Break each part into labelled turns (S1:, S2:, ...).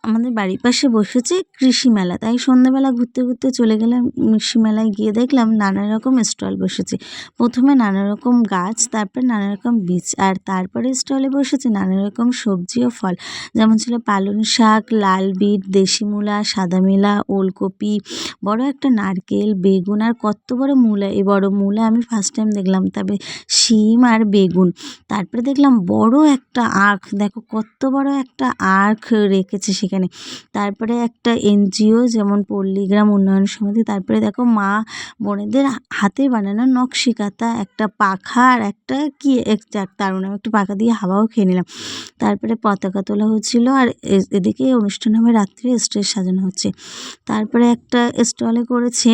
S1: আমাদের বাড়ির পাশে বসেছে কৃষি মেলা, তাই সন্ধ্যেবেলা ঘুরতে ঘুরতে চলে গেলাম কৃষি মেলায়। গিয়ে দেখলাম নানা রকম স্টল বসেছে। প্রথমে নানা রকম গাছ, তারপর নানা রকম বীজ, আর তারপরে স্টলে বসেছে নানা রকম সবজি ও ফল। যেমন ছিল পালং শাক, লাল বিট, দেশি মূলা, সাদা মূলা, ওলকপি, বড় একটা নারকেল, বেগুন, আর কত বড় মূলা! এই বড় মূলা আমি ফার্স্ট টাইম দেখলাম। তবে শিম আর বেগুন। তারপরে দেখলাম বড় একটা আখ, দেখো কত বড় একটা আখ রেখেছে সেখানে। তারপরে একটা এনজিও যেমন পল্লীগ্রাম উন্নয়ন সমিতি। তারপরে দেখো মা বোনেদের হাতে বানানো নকশি কাঁথা, একটা পাখা, আর একটা কি দারুণ, আমি একটু পাখা দিয়ে হাওয়াও খেয়ে নিলাম। তারপরে পতাকা তোলা হচ্ছিল, আর এদিকে অনুষ্ঠান হবে রাত্রে, স্টেজ সাজানো হচ্ছে। তারপরে একটা স্টলে করেছে,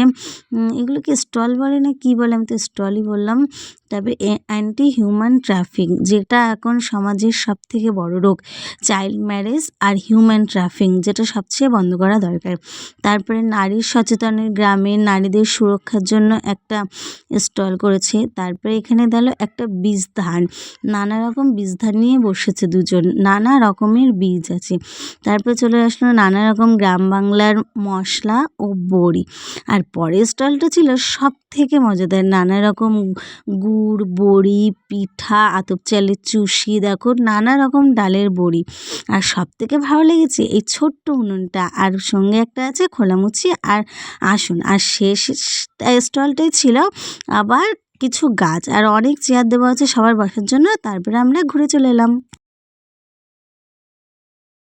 S1: এগুলোকে স্টল বলে না কি বলে, আমি তো স্টলই বললাম। তবে অ্যান্টি হিউম্যান ট্রাফিক, যেটা এখন সমাজের সবথেকে বড় রোগ, চাইল্ড ম্যারেজ আর হিউম্যান ট্রাফিং, যেটা সবচেয়ে বন্ধ করা দরকার। তারপরে নারী সচেতনের গ্রামে নারীদের সুরক্ষার জন্য একটা স্টল করেছে। তারপরে এখানে দিলো একটা বীজ ধান, নানা রকম বীজ ধান নিয়ে বসেছে দুজন, নানা রকমের বীজ আছে। তারপরে চলে আসলো নানা রকম গ্রাম বাংলার মশলা ও বড়ি। আর পরের স্টলটা ছিল সব থেকে মজাদার, নানা রকম গুড়, বড়ি, পিঠা, আতপ চালের চুষি, দেখো নানা রকম ডালের বড়ি। আর সব থেকে ভালো লেগেছে এই ছোট্ট উনুনটা, আর সঙ্গে একটা আছে খোলামুচি আর আসন। আর শেষ স্টলটাই ছিল আবার কিছু গাছ, আর অনেক চেয়ার দেওয়া আছে সবার বসার জন্য। তারপরে আমরা ঘুরে চলে এলাম।